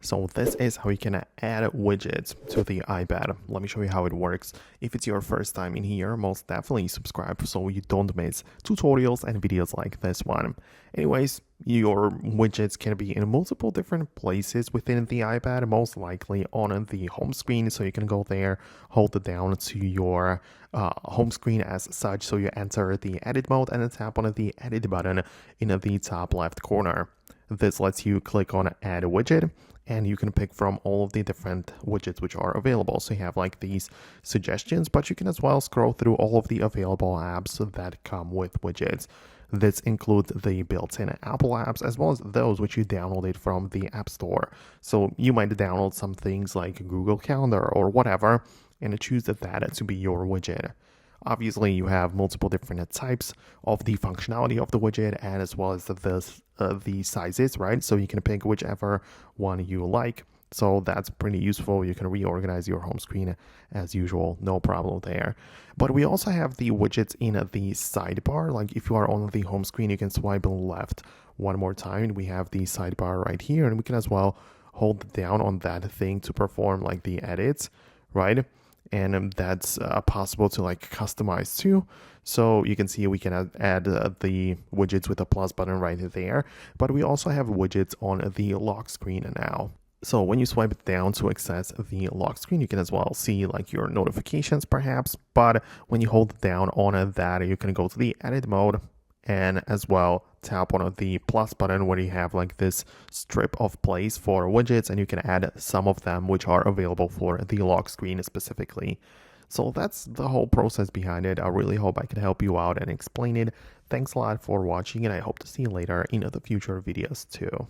So this is how you can add widgets to the iPad. Let me show you how it works. If it's your first time in here, most definitely subscribe so you don't miss tutorials and videos like this one. Anyways, your widgets can be in multiple different places within the iPad, most likely on the home screen. So you can go there, hold it down to your home screen as such. So you enter the edit mode and then tap on the edit button in the top left corner. This lets you click on add widget, and you can pick from all of the different widgets which are available. So you have like these suggestions, but you can as well scroll through all of the available apps that come with widgets. This includes the built-in Apple apps as well as those which you downloaded from the App Store. So you might download some things like Google Calendar or whatever and choose that to be your widget. Obviously, you have multiple different types of the functionality of the widget and as well as the sizes, right? So you can pick whichever one you like. So that's pretty useful. You can reorganize your home screen as usual, no problem there. But we also have the widgets in the sidebar. Like if you are on the home screen, you can swipe left one more time. We have the sidebar right here, and we can as well hold down on that thing to perform like the edits, right? And that's possible to like customize too. So you can see we can add the widgets with a plus button right there, but we also have widgets on the lock screen now. So when you swipe down to access the lock screen, you can as well see like your notifications perhaps, but when you hold down on that, you can go to the edit mode and as well tap on the plus button where you have like this strip of place for widgets, and you can add some of them which are available for the lock screen specifically. So that's the whole process behind it. I really hope I can help you out and explain it. Thanks a lot for watching, and I hope to see you later in the future videos too.